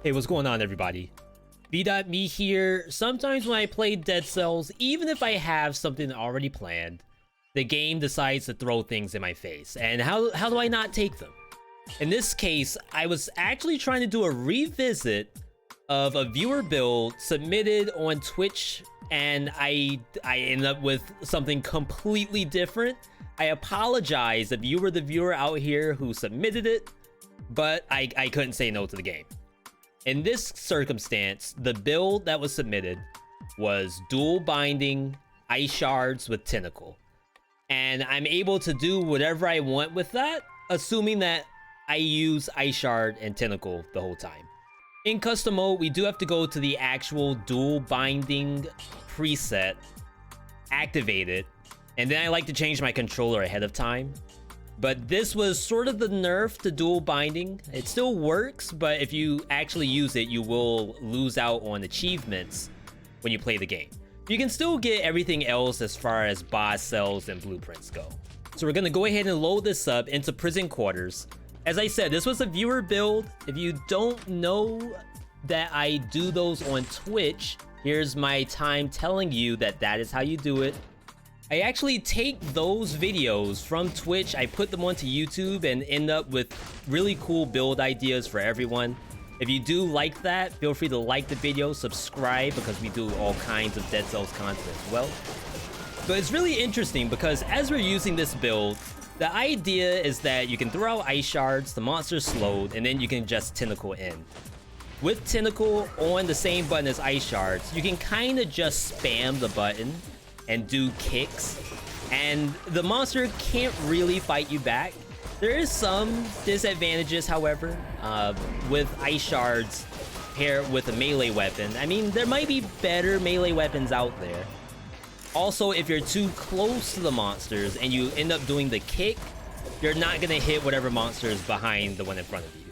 Hey, what's going on, everybody? VeeDotMe here. Sometimes when I play Dead Cells, even if I have something already planned, the game decides to throw things in my face. And how do I not take them? In this case, I was actually trying to do a revisit of a viewer build submitted on Twitch, and I ended up with something completely different. I apologize if you were the viewer out here who submitted it, but I couldn't say no to the game. In this circumstance, the build that was submitted was dual binding ice shards with tentacle. And I'm able to do whatever I want with that, assuming that I use ice shard and tentacle the whole time. In custom mode, we do have to go to the actual dual binding preset, activate it, and then I like to change my controller ahead of time. But this was sort of the nerf to dual binding. It still works, but if you actually use it, you will lose out on achievements when you play the game. You can still get everything else as far as boss cells and blueprints go. So we're gonna go ahead and load this up into prison quarters. As I said, this was a viewer build. If you don't know that I do those on Twitch, here's my time telling you that that is how you do it. I actually take those videos from Twitch, I put them onto YouTube and end up with really cool build ideas for everyone. If you do like that, feel free to like the video, subscribe, because we do all kinds of Dead Cells content as well. But it's really interesting because as we're using this build, the idea is that you can throw out ice shards, the monster's slowed, and then you can just tentacle in. With tentacle on the same button as ice shards, you can kind of just spam the button and do kicks, and the monster can't really fight you back. There is some disadvantages, however, with ice shards paired with a melee weapon. I mean, there might be better melee weapons out there. Also, if you're too close to the monsters and you end up doing the kick, you're not gonna hit whatever monster is behind the one in front of you.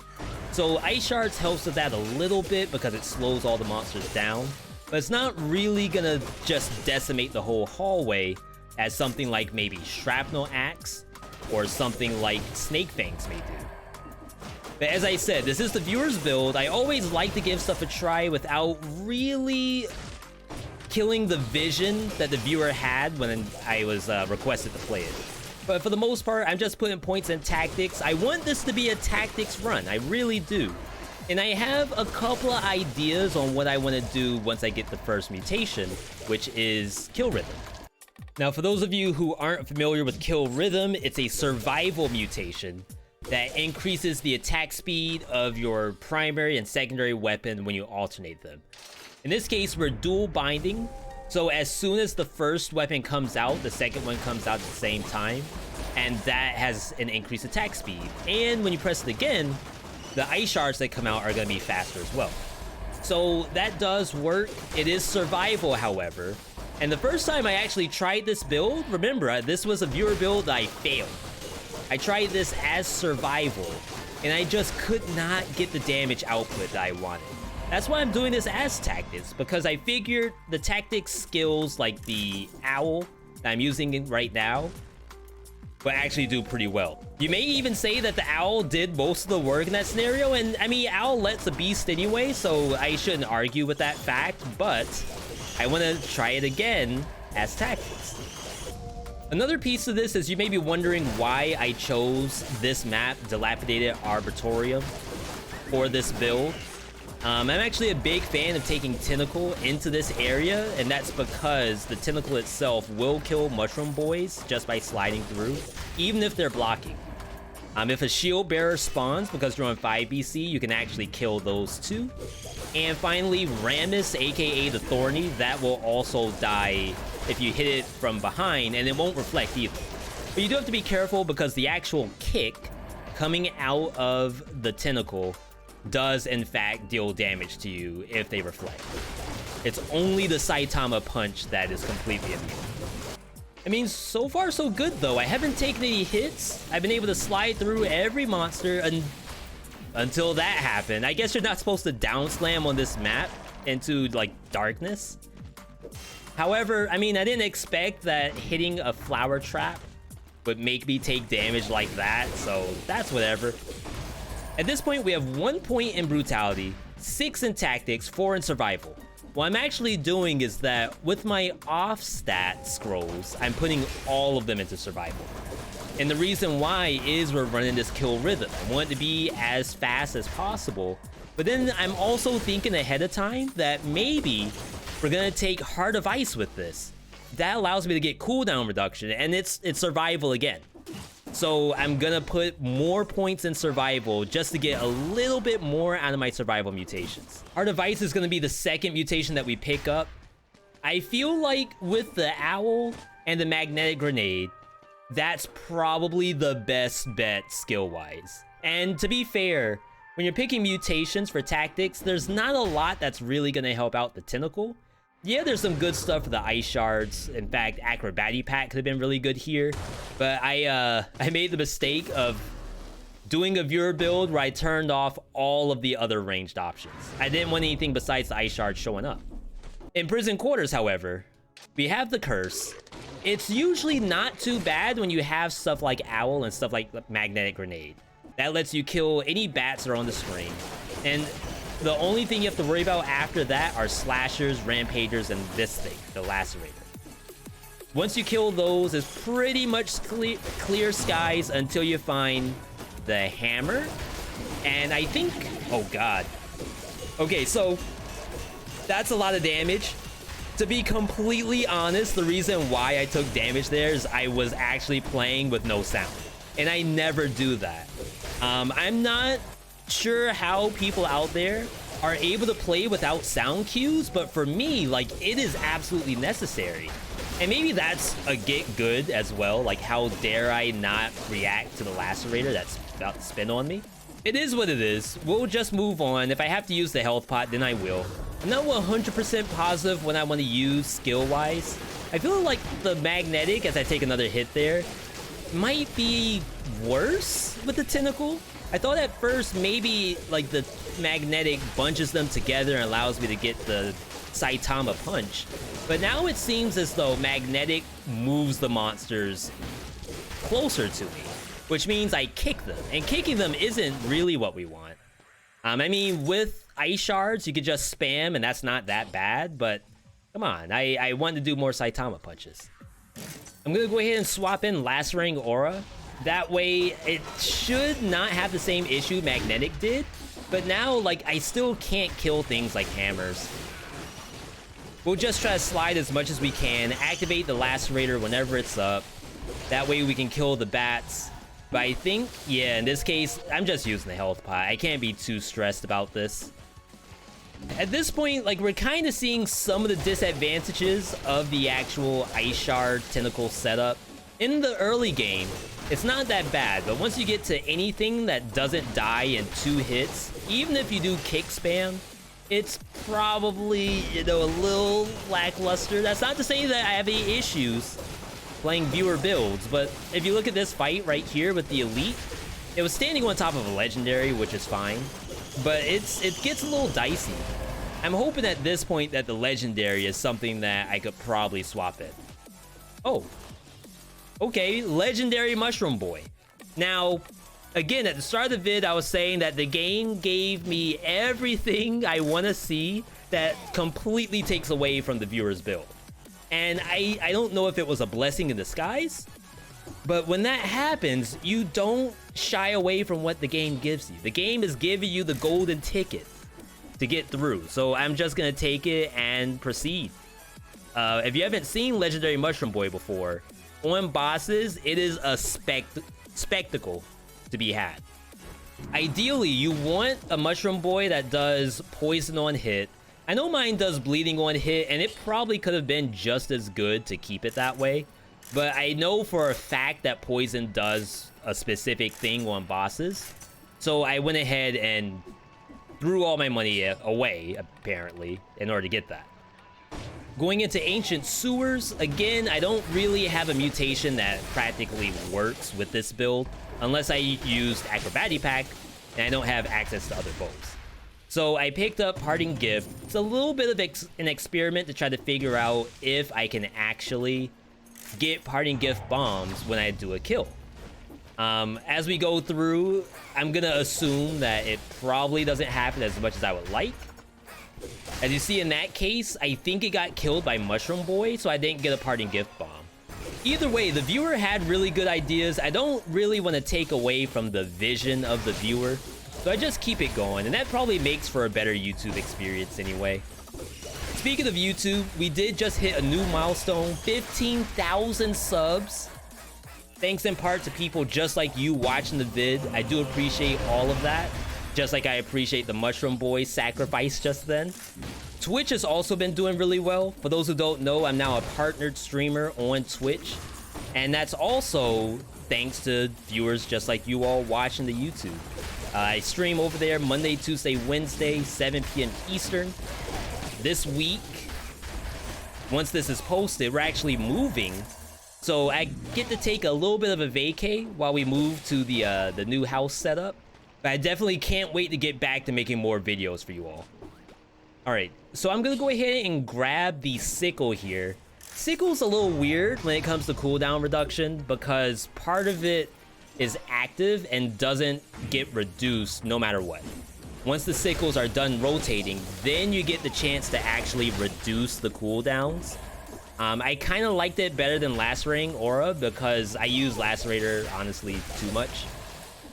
So ice shards helps with that a little bit because it slows all the monsters down. But it's not really gonna just decimate the whole hallway as something like maybe Shrapnel Axe or something like Snake Fangs may do. But as I said, this is the viewer's build. I always like to give stuff a try without really killing the vision that the viewer had when I was requested to play it. But for the most part, I'm just putting points in tactics. I want this to be a tactics run, I really do. And I have a couple of ideas on what I want to do once I get the first mutation, which is Kill Rhythm. Now, for those of you who aren't familiar with Kill Rhythm, it's a survival mutation that increases the attack speed of your primary and secondary weapon when you alternate them. In this case, we're dual binding, so as soon as the first weapon comes out, the second one comes out at the same time, and that has an increased attack speed. And when you press it again, the ice shards that come out are going to be faster as well. So that does work. It is survival, however. And the first time I actually tried this build, remember, this was a viewer build that I failed. I tried this as survival, and I just could not get the damage output that I wanted. That's why I'm doing this as tactics, because I figured the tactics skills like the owl that I'm using right now but actually do pretty well. You may even say that the owl did most of the work in that scenario, and I mean, owl lets a beast anyway, so I shouldn't argue with that fact, but I want to try it again as tactics. Another piece of this is you may be wondering why I chose this map, Dilapidated Arboretum, for this build. I'm actually a big fan of taking tentacle into this area, and that's because the tentacle itself will kill mushroom boys just by sliding through, even if they're blocking. If a shield bearer spawns because you're on 5 BC, you can actually kill those too. And finally, Ramus, aka the Thorny, that will also die if you hit it from behind, and it won't reflect either. But you do have to be careful because the actual kick coming out of the tentacle does in fact deal damage to you if they reflect. It's only the Saitama punch that is completely immune. I mean, so far so good though. I haven't taken any hits. I've been able to slide through every monster until that happened. I guess you're not supposed to down slam on this map into like darkness. However, I mean, I didn't expect that hitting a flower trap would make me take damage like that, so that's whatever. At this point, we have 1 point in brutality, 6 in tactics, 4 in survival. What I'm actually doing is that with my off stat scrolls, I'm putting all of them into survival. And the reason why is we're running this kill rhythm. I want it to be as fast as possible, but then I'm also thinking ahead of time that maybe we're gonna take Heart of Ice with this. That allows me to get cooldown reduction, and it's survival again. So I'm gonna put more points in survival just to get a little bit more out of my survival mutations. Heart of Ice is gonna be the second mutation that we pick up. I feel like with the Owl and the Magnetic Grenade, that's probably the best bet skill-wise. And to be fair, when you're picking mutations for tactics, there's not a lot that's really gonna help out the Tentacle. Yeah, there's some good stuff for the Ice Shards. In fact, Acrobatic Pack could have been really good here. But I made the mistake of doing a viewer build where I turned off all of the other ranged options. I didn't want anything besides the Ice Shards showing up. In Prison Quarters, however, we have the Curse. It's usually not too bad when you have stuff like Owl and stuff like Magnetic Grenade. That lets you kill any bats that are on the screen. And the only thing you have to worry about after that are slashers, rampagers, and this thing, the lacerator. Once you kill those, it's pretty much clear skies until you find the hammer. And I think, oh god. Okay, so that's a lot of damage. To be completely honest, the reason why I took damage there is I was actually playing with no sound. And I never do that. I'm not sure how people out there are able to play without sound cues, but for me, like, it is absolutely necessary. And maybe that's a get good as well. Like, how dare I not react to the lacerator that's about to spin on me? It is what it is. We'll just move on. If I have to use the health pot, then I will. I'm not 100% positive when I want to use skill-wise. I feel like the magnetic, as I take another hit there, might be worse with the tentacle. I thought at first maybe like the magnetic bunches them together and allows me to get the Saitama punch. But now it seems as though magnetic moves the monsters closer to me, which means I kick them. And kicking them isn't really what we want. I mean, with Ice Shards, you could just spam and that's not that bad, but come on, I want to do more Saitama punches. I'm gonna go ahead and swap in Lacerating Aura. That way, it should not have the same issue Magnetic did, but now, like, I still can't kill things like hammers. We'll just try to slide as much as we can, activate the Lacerator whenever it's up. That way we can kill the bats. But I think, yeah, in this case, I'm just using the health pot. I can't be too stressed about this. At this point, like, we're kind of seeing some of the disadvantages of the actual Ice Shard Tentacle setup. In the early game, it's not that bad, but once you get to anything that doesn't die in 2 hits, even if you do kick spam, it's probably, you know, a little lackluster. That's not to say that I have any issues playing viewer builds, but if you look at this fight right here with the Elite, it was standing on top of a Legendary, which is fine, but it gets a little dicey. I'm hoping at this point that the Legendary is something that I could probably swap in. Oh. Okay, Legendary Mushroom Boy. Now, again, at the start of the vid, I was saying that the game gave me everything I want to see that completely takes away from the viewer's build. And I don't know if it was a blessing in disguise, but when that happens, you don't shy away from what the game gives you. The game is giving you the golden ticket to get through, so I'm just going to take it and proceed. If you haven't seen Legendary Mushroom Boy before, on bosses, it is a spectacle to be had. Ideally, you want a Mushroom Boy that does poison on hit. I know mine does bleeding on hit, and it probably could have been just as good to keep it that way. But I know for a fact that poison does a specific thing on bosses. So I went ahead and threw all my money away, apparently, in order to get that. Going into Ancient Sewers, again, I don't really have a mutation that practically works with this build, unless I used Acrobatic Pack, and I don't have access to other bows. So I picked up Parting Gift. It's a little bit of an experiment to try to figure out if I can actually get Parting Gift bombs when I do a kill. As we go through, I'm gonna assume that it probably doesn't happen as much as I would like. As you see in that case, I think it got killed by Mushroom Boy, so I didn't get a parting gift bomb. Either way, the viewer had really good ideas. I don't really want to take away from the vision of the viewer, so I just keep it going, and that probably makes for a better YouTube experience anyway. Speaking of YouTube, we did just hit a new milestone, 15,000 subs. Thanks in part to people just like you watching the vid. I do appreciate all of that, just like I appreciate the Mushroom Boy sacrifice just then. Twitch has also been doing really well. For those who don't know, I'm now a partnered streamer on Twitch, and that's also thanks to viewers just like you all watching the YouTube. I stream over there Monday, Tuesday, Wednesday, 7 p.m. Eastern. This week, once this is posted, we're actually moving, so I get to take a little bit of a vacay while we move to the new house setup. But I definitely can't wait to get back to making more videos for you all. All right, so I'm gonna go ahead and grab the sickle here. Sickle's a little weird when it comes to cooldown reduction because part of it is active and doesn't get reduced no matter what. Once the sickles are done rotating, then you get the chance to actually reduce the cooldowns. I kind of liked it better than Lacerating Aura because I use Lacerator honestly too much.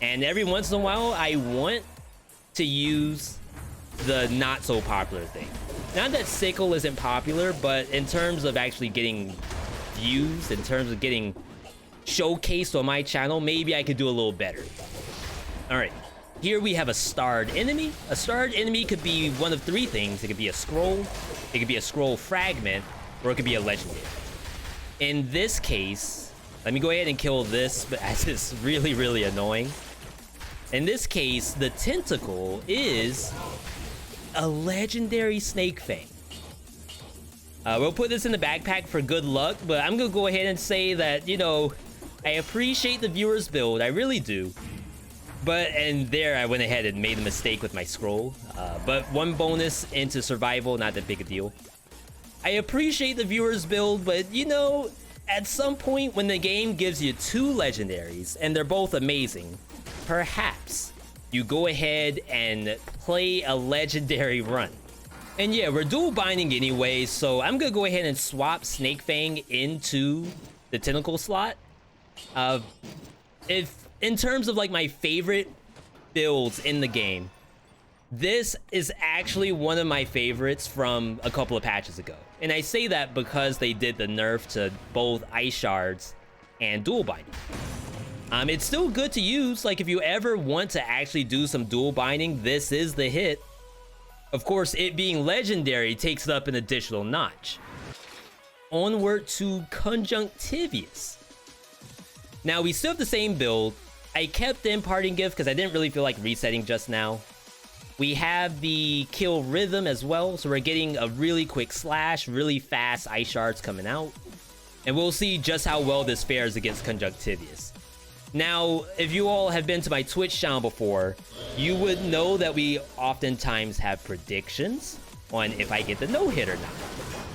And every once in a while, I want to use the not so popular thing. Not that sickle isn't popular, but in terms of actually getting views, in terms of getting showcased on my channel, maybe I could do a little better. All right, here we have a starred enemy. A starred enemy could be one of three things. It could be a scroll, it could be a scroll fragment, or it could be a legendary. In this case, let me go ahead and kill this, but as it's really, really annoying. In this case, the tentacle is a legendary Snake Fang. We'll put this in the backpack for good luck, but I'm gonna go ahead and say that, you know, I appreciate the viewer's build, I really do. And there I went ahead and made a mistake with my scroll. But one bonus into survival, not that big a deal. I appreciate the viewer's build, but you know, at some point when the game gives you two legendaries and they're both amazing, perhaps you go ahead and play a legendary run. And yeah, we're dual binding anyway, so I'm gonna go ahead and swap Snake Fang into the tentacle slot. If in terms of like my favorite builds in the game, this is actually one of my favorites from a couple of patches ago. And I say that because they did the nerf to both ice shards and dual binding. It's still good to use. Like if you ever want to actually do some dual binding, this is the hit. Of course, it being legendary takes it up an additional notch. Onward to Conjunctivius. Now we still have the same build. I kept in parting gift because I didn't really feel like resetting just now. We have the kill rhythm as well, so we're getting a really quick slash, really fast ice shards coming out. And we'll see just how well this fares against Conjunctivius. Now, if you all have been to my Twitch channel before, you would know that we oftentimes have predictions on if I get the no-hit or not.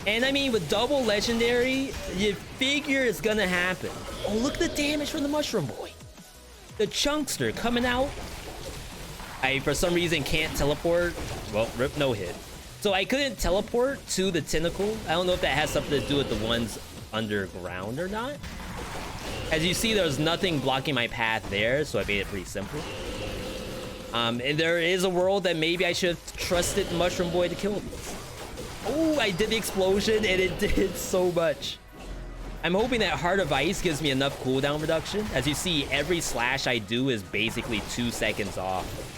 And I mean, with double legendary, you figure it's gonna happen. Oh, look at the damage from the Mushroom Boy. The Chunkster coming out. I, for some reason, can't teleport. Well, rip no-hit. So I couldn't teleport to the tentacle. I don't know if that has something to do with the ones underground or not. As you see, there's nothing blocking my path there, so I made it pretty simple. And there is a world that maybe I should have trusted Mushroom Boy to kill me. Oh, I did the explosion, and it did so much. I'm hoping that Heart of Ice gives me enough cooldown reduction. As you see, every slash I do is basically 2 seconds off.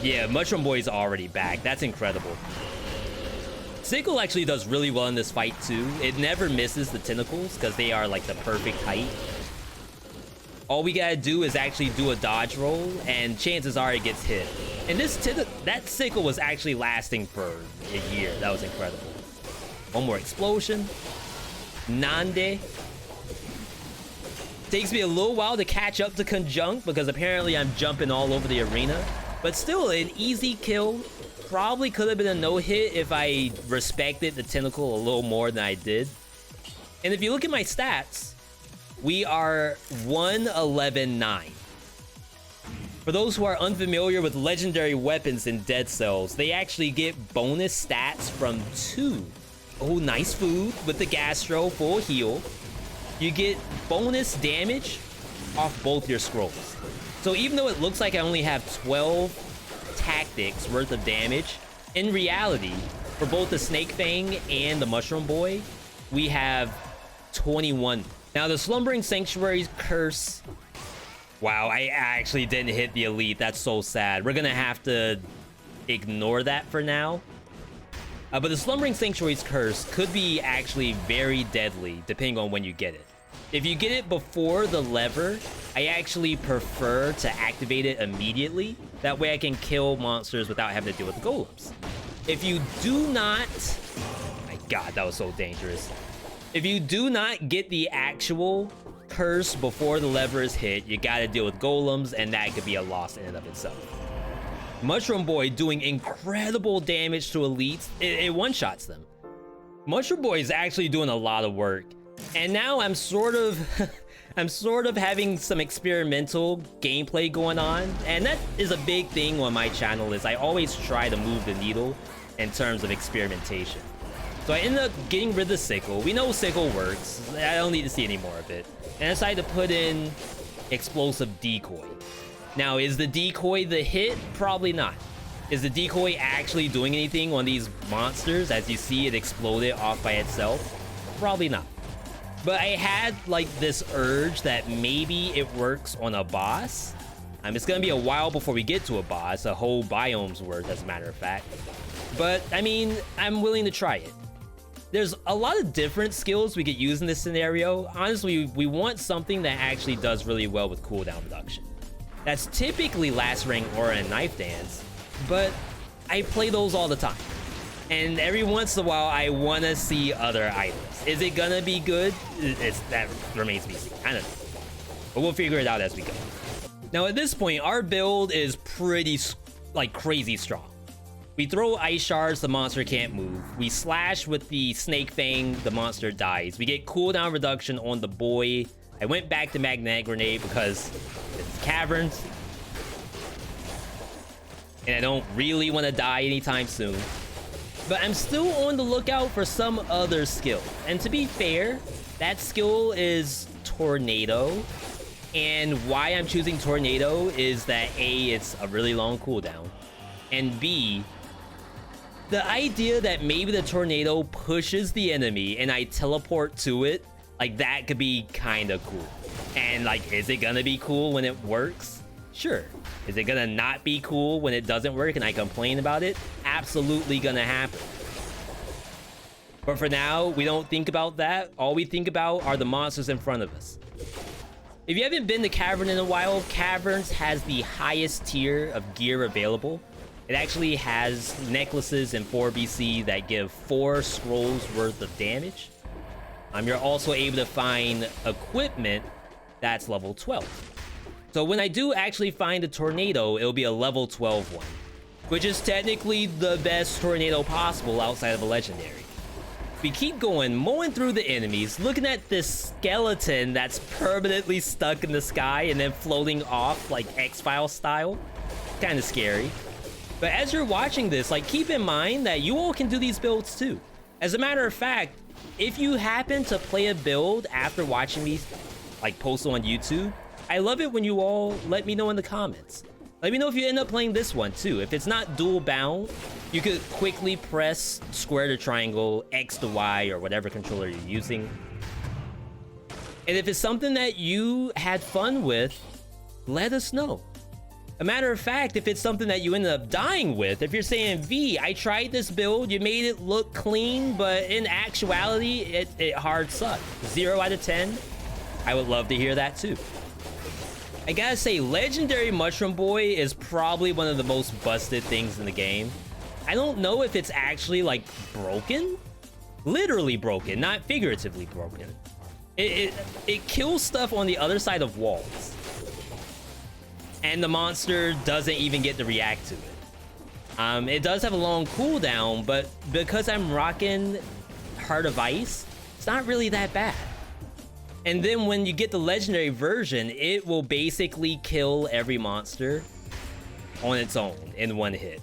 Yeah, Mushroom Boy's already back. That's incredible. Sickle actually does really well in this fight, too. It never misses the tentacles, because they are, like, the perfect height. All we gotta do is actually do a dodge roll, and chances are it gets hit. And that sickle was actually lasting for a year. That was incredible. One more explosion. Nande. Takes me a little while to catch up to Conjunct, because apparently I'm jumping all over the arena. But still, an easy kill. Probably could have been a no-hit if I respected the tentacle a little more than I did. And if you look at my stats, we are 111.9. For those who are unfamiliar with legendary weapons in Dead Cells, they actually get bonus stats from 2. Oh, nice food with the gastro, full heal. You get bonus damage off both your scrolls. So even though it looks like I only have 12 tactics worth of damage, in reality, for both the Snake Fang and the Mushroom Boy, we have 21. Now the Slumbering Sanctuary's curse. Wow, I actually didn't hit the elite. That's so sad. We're gonna have to ignore that for now. But the Slumbering Sanctuary's curse could be actually very deadly depending on when you get it. If you get it before the lever, I actually prefer to activate it immediately. That way I can kill monsters without having to deal with the golems. If you do not... Oh my god, that was so dangerous. If you do not get the actual curse before the lever is hit, you gotta deal with golems, and that could be a loss in and of itself. Mushroom Boy doing incredible damage to elites. It one-shots them. Mushroom Boy is actually doing a lot of work. And now I'm sort of having some experimental gameplay going on, and that is a big thing on my channel. Is I always try to move the needle in terms of experimentation. So I ended up getting rid of the sickle. We know sickle works. I don't need to see any more of it. And I decided to put in explosive decoy. Now, is the decoy the hit? Probably not. Is the decoy actually doing anything on these monsters? As you see, it exploded off by itself. Probably not. But I had like this urge that maybe it works on a boss. It's gonna be a while before we get to a boss, a whole biome's worth, as a matter of fact. But I mean, I'm willing to try it. There's a lot of different skills we could use in this scenario. Honestly, we want something that actually does really well with cooldown reduction. That's typically Last Ring, Aura, and Knife Dance, but I play those all the time. And every once in a while, I want to see other items. Is it gonna be good? That remains to be seen. I don't know. But we'll figure it out as we go. Now, at this point, our build is pretty, like, crazy strong. We throw ice shards, the monster can't move. We slash with the Snake Fang, the monster dies. We get cooldown reduction on the boy. I went back to Magnetic Grenade because it's Caverns. And I don't really want to die anytime soon. But I'm still on the lookout for some other skill. And to be fair, that skill is Tornado. And why I'm choosing Tornado is that A, it's a really long cooldown. And B, the idea that maybe the tornado pushes the enemy and I teleport to it, like that could be kind of cool. And like, is it gonna be cool when it works? Sure. Is it gonna not be cool when it doesn't work and I complain about it? Absolutely gonna happen. But for now, we don't think about that. All we think about are the monsters in front of us. If you haven't been to Cavern in a while, Caverns has the highest tier of gear available. It actually has necklaces in 4BC that give 4 scrolls worth of damage. You're also able to find equipment that's level 12. So when I do actually find a tornado, it'll be a level 12 one, which is technically the best tornado possible outside of a legendary. We keep going, mowing through the enemies, looking at this skeleton that's permanently stuck in the sky and then floating off like X-Files style. Kind of scary. But as you're watching this, like, keep in mind that you all can do these builds too. As a matter of fact, if you happen to play a build after watching me like post on YouTube, I love it when you all let me know in the comments. Let me know if you end up playing this one too. If it's not dual bound, you could quickly press square to triangle, X to Y, or whatever controller you're using. And if it's something that you had fun with, let us know. A matter of fact, if it's something that you ended up dying with, if you're saying, V, I tried this build, you made it look clean, but in actuality, it hard sucked. 0 out of 10, I would love to hear that too. I gotta say, Legendary Mushroom Boy is probably one of the most busted things in the game. I don't know if it's actually like broken. Literally broken, not figuratively broken. It kills stuff on the other side of walls. And the monster doesn't even get to react to it. It does have a long cooldown, but because I'm rocking Heart of Ice, it's not really that bad. And then when you get the legendary version, it will basically kill every monster on its own in one hit.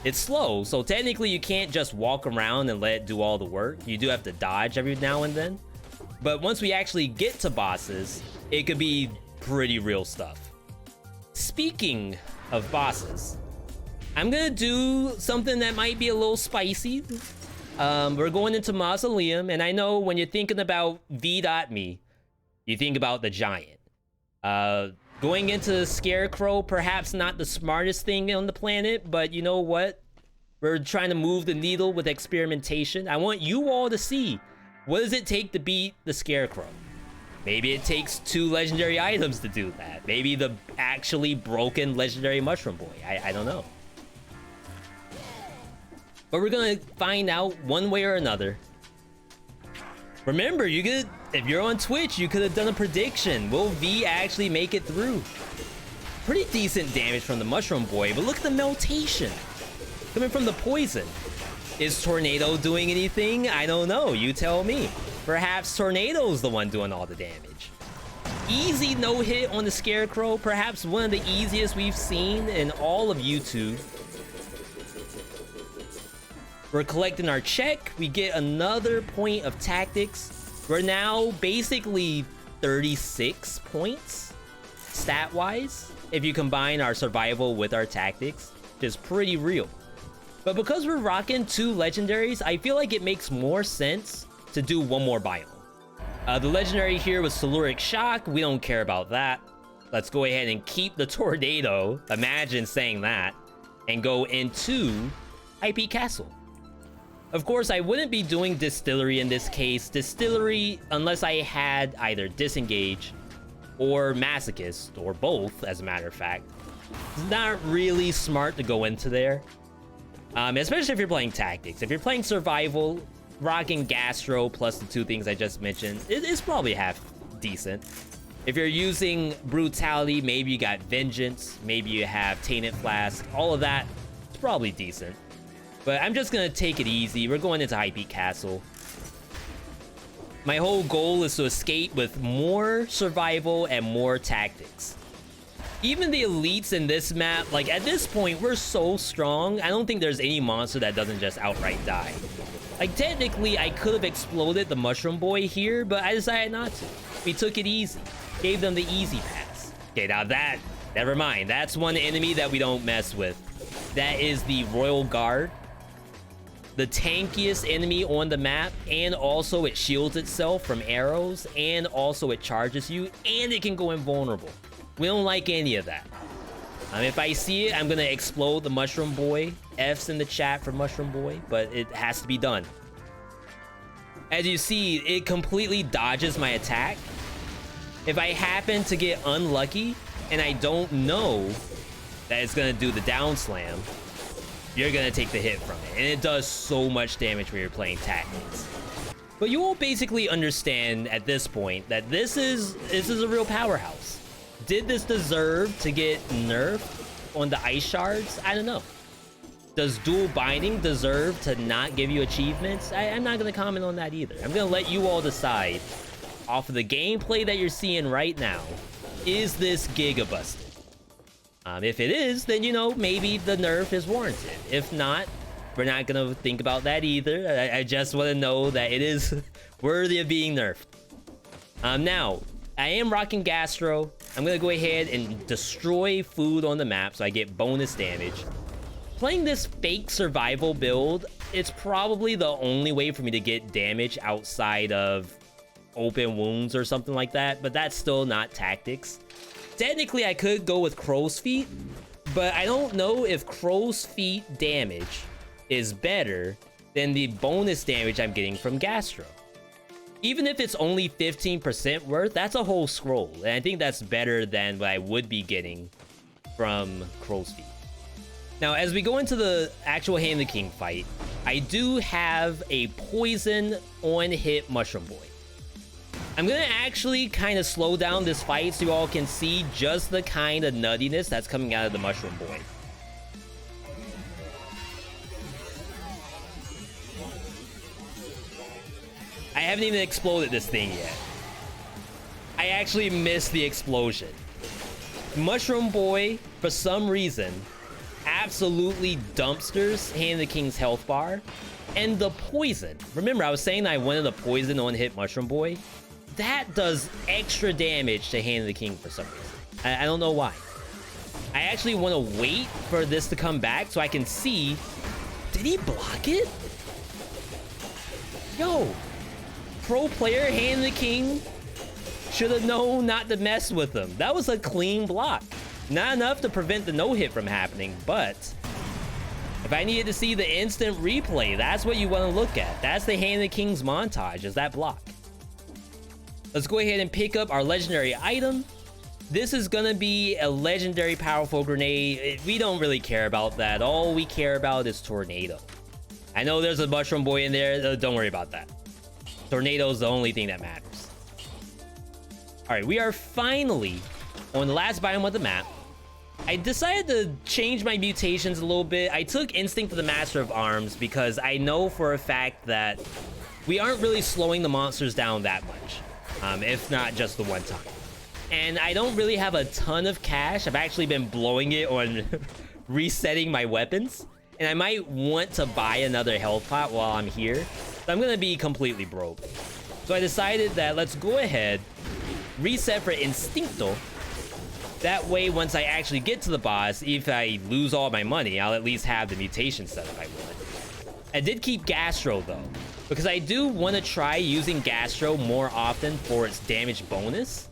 It's slow, so technically you can't just walk around and let it do all the work. You do have to dodge every now and then. But once we actually get to bosses, it could be pretty real stuff. Speaking of bosses, I'm gonna do something that might be a little spicy. We're going into Mausoleum, and I know when you're thinking about VeeDotMe, you think about the giant. Going into Scarecrow, perhaps not the smartest thing on the planet, but you know what? We're trying to move the needle with experimentation. I want you all to see, what does it take to beat the Scarecrow? Maybe it takes 2 legendary items to do that. Maybe the actually broken legendary Mushroom Boy. I don't know. But we're gonna find out one way or another. Remember, if you're on Twitch, you could have done a prediction. Will V actually make it through? Pretty decent damage from the Mushroom Boy, but look at the meltation coming from the poison. Is Tornado doing anything? I don't know. You tell me. Perhaps Tornado's the one doing all the damage. Easy no-hit on the Scarecrow. Perhaps one of the easiest we've seen in all of YouTube. We're collecting our check. We get another point of tactics. We're now basically 36 points stat-wise if you combine our survival with our tactics, which is pretty real. But because we're rocking 2 legendaries, I feel like it makes more sense to do one more biome. The legendary here was Telluric Shock. We don't care about that. Let's go ahead and keep the Tornado. Imagine saying that. And go into IP Castle. Of course, I wouldn't be doing Distillery in this case. Distillery, unless I had either Disengage or Masochist, or both, as a matter of fact. It's not really smart to go into there. Especially if you're playing Tactics. If you're playing Survival, rocking Gastro plus the 2 things I just mentioned, it's probably half decent. If you're using Brutality, maybe you got Vengeance, maybe you have Tainted Flask, all of that, it's probably decent. But I'm just gonna take it easy. We're going into IP Castle. My whole goal is to escape with more survival and more tactics. Even the elites in this map, like at this point, we're so strong. I don't think there's any monster that doesn't just outright die. Like technically, I could have exploded the Mushroom Boy here, but I decided not to. We took it easy. Gave them the easy pass. Okay, now that, never mind. That's one enemy that we don't mess with. That is the Royal Guard. The tankiest enemy on the map, and also it shields itself from arrows, and also it charges you, and it can go invulnerable. We don't like any of that. If I see it, I'm gonna explode the Mushroom Boy. F's in the chat for Mushroom Boy, but it has to be done. As you see, it completely dodges my attack. If I happen to get unlucky, and I don't know that it's gonna do the down slam, you're gonna take the hit from it, and it does so much damage when you're playing Tactics. But you will basically understand at this point that this is a real powerhouse. Did this deserve to get nerfed on the ice shards? I don't know. Does dual binding deserve to not give you achievements? I'm not gonna comment on that either. I'm gonna let you all decide off of the gameplay that you're seeing right now. Is this Giga busted? If it is, then, you know, maybe the nerf is warranted. If not, we're not gonna think about that either. I just want to know that it is worthy of being nerfed. Now, I am rocking Gastro. I'm gonna go ahead and destroy food on the map so I get bonus damage. Playing this fake survival build, it's probably the only way for me to get damage outside of open wounds or something like that, but that's still not Tactics. Technically, I could go with Crow's Feet, but I don't know if Crow's Feet damage is better than the bonus damage I'm getting from Gastro. Even if it's only 15% worth, that's a whole scroll, and I think that's better than what I would be getting from Crow's Feet. Now, as we go into the actual Hand of the King fight, I do have a poison on-hit Mushroom Boy. I'm gonna actually kind of slow down this fight so you all can see just the kind of nuttiness that's coming out of the Mushroom Boy. I haven't even exploded this thing yet. actually missed the explosion. Mushroom Boy, for some reason, absolutely dumpsters Hand of the King's health bar. And the poison. Remember, I was saying that I wanted a poison on hit Mushroom Boy? That does extra damage to Hand of the King for some reason. I don't know why. I actually want to wait for this to come back so I can see. Did he block it? Yo, pro player Hand of the King should have known not to mess with him. That was a clean block. Not enough to prevent the no-hit from happening, but if I needed to see the instant replay, that's what you want to look at. That's the Hand of the King's montage, is that block. Let's go ahead and pick up our legendary item. This is gonna be a legendary powerful grenade. We don't really care about that. All we care about is Tornado. I know there's a Mushroom Boy in there. Don't worry about that. Tornado is the only thing that matters. All right, we are finally on the last biome of the map. I decided to change my mutations a little bit. I took Instinct of the Master of Arms because I know for a fact that we aren't really slowing the monsters down that much, if not just the one time. And I don't really have a ton of cash. I've actually been blowing it on resetting my weapons. And I might want to buy another health pot while I'm here. So I'm gonna be completely broke. So I decided that let's go ahead, reset for Instincto. That way, once I actually get to the boss, if I lose all my money, I'll at least have the mutation set if I want. I did keep Gastro though, because I do want to try using Gastro more often for its damage bonus.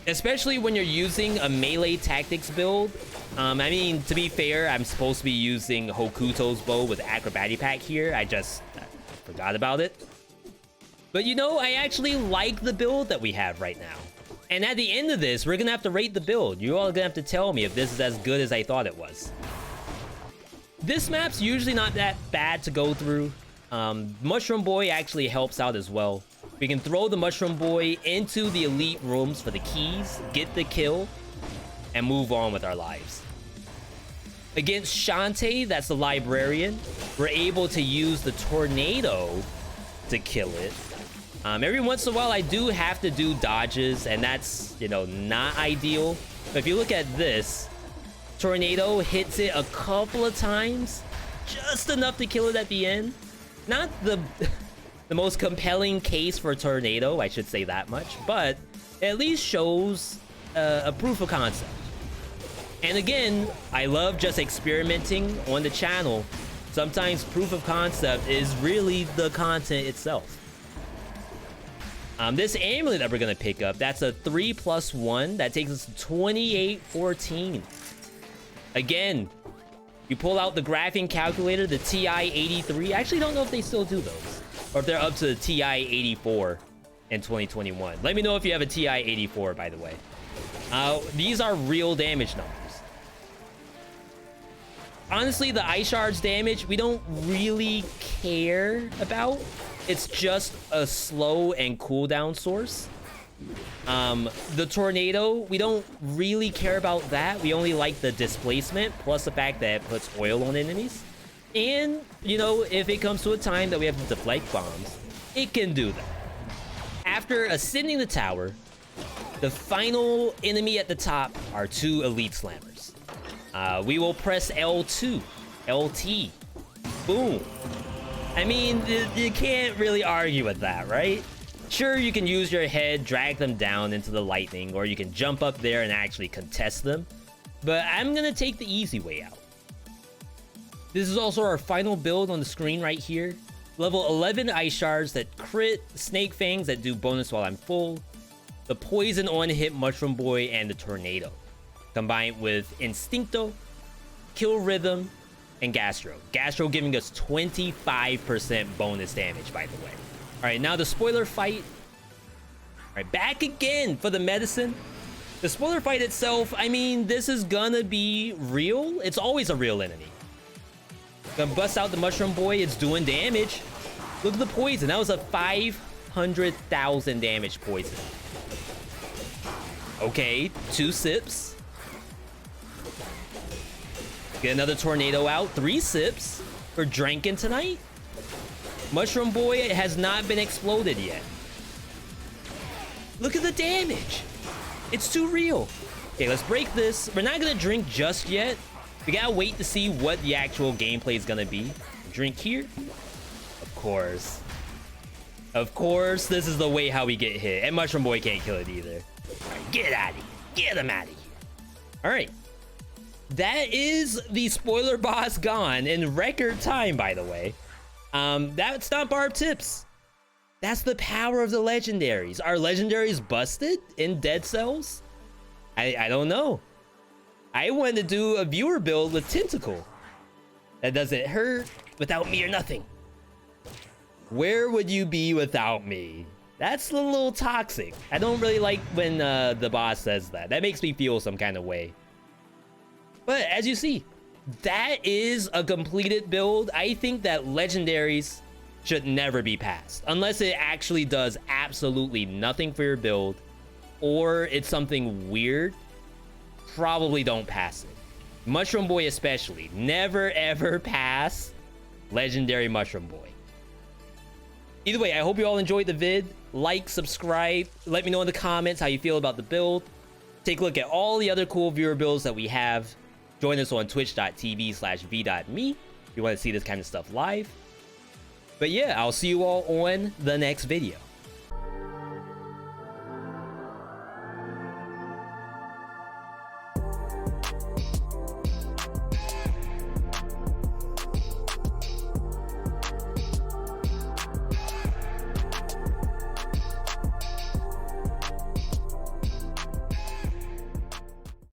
Especially when you're using a melee tactics build. I mean, to be fair, I'm supposed to be using Hokuto's bow with Acrobatic Pack here. I just forgot about it. But you know, I actually like the build that we have right now. And at the end of this, we're gonna have to rate the build. You all are gonna have to tell me if this is as good as I thought it was. This map's usually not that bad to go through. Mushroom Boy actually helps out as well. We can throw the Mushroom Boy into the elite rooms for the keys, get the kill, and move on with our lives. Against Shantae, that's the librarian, we're able to use the Tornado to kill it. Every once in a while, I do have to do dodges, and that's, you know, not ideal. But if you look at this, Tornado hits it a couple of times, just enough to kill it at the end. Not the most compelling case for Tornado, I should say that much, but it at least shows a proof of concept. And again, I love just experimenting on the channel. Sometimes proof of concept is really the content itself. This amulet that we're gonna pick up, that's a 3+1. That takes us to 2814. Again, you pull out the graphing calculator, the TI-83. I actually don't know if they still do those, or if they're up to the TI-84 in 2021. Let me know if you have a TI-84, by the way. These are real damage numbers. Honestly, the ice shards damage, we don't really care about. It's just a slow and cooldown source. The tornado, we don't really care about that. We only like the displacement, plus the fact that it puts oil on enemies. And, you know, if it comes to a time that we have to deflect bombs, it can do that. After ascending the tower, the final enemy at the top are 2 elite slammers. We will press L2, LT, boom. I mean, you can't really argue with that, right? Sure, you can use your head, drag them down into the lightning, or you can jump up there and actually contest them. But I'm gonna take the easy way out. This is also our final build on the screen right here. Level 11 ice shards that crit, snake fangs that do bonus while I'm full, the poison on hit Mushroom Boy, and the tornado. Combined with Instincto, Kill Rhythm, and Gastro. Gastro giving us 25% bonus damage, by the way. Alright, now the spoiler fight. Alright, back again for the medicine. The spoiler fight itself, I mean, this is gonna be real. It's always a real enemy. Gonna bust out the Mushroom Boy, it's doing damage. Look at the poison, that was a 500,000 damage poison. Okay, 2 sips. Get another tornado out, 3 sips. We're drinking tonight. Mushroom Boy has not been exploded yet. Look at the damage. It's too real. Okay, let's break this. We're not gonna drink just yet. We gotta wait to see what the actual gameplay is gonna be. Drink here. Of course. Of course, this is the way how we get hit. And Mushroom Boy can't kill it either. All right, get out of here. Get him out of here. All right. That is the spoiler boss gone in record time, by the way. That's not Barb Tips. That's the power of the legendaries. Are legendaries busted in Dead Cells? I don't know. I wanted to do a viewer build with Tentacle. That doesn't hurt. Without me or nothing. Where would you be without me? That's a little toxic. I don't really like when the boss says that. That makes me feel some kind of way. But as you see, that is a completed build. I think that legendaries should never be passed unless it actually does absolutely nothing for your build or it's something weird. Probably don't pass it. Mushroom Boy especially. Never ever pass Legendary Mushroom Boy. Either way, I hope you all enjoyed the vid. Like, subscribe, let me know in the comments how you feel about the build. Take a look at all the other cool viewer builds that we have. Join us on twitch.tv/VeeDotMe if you want to see this kind of stuff live. But yeah, I'll see you all on the next video.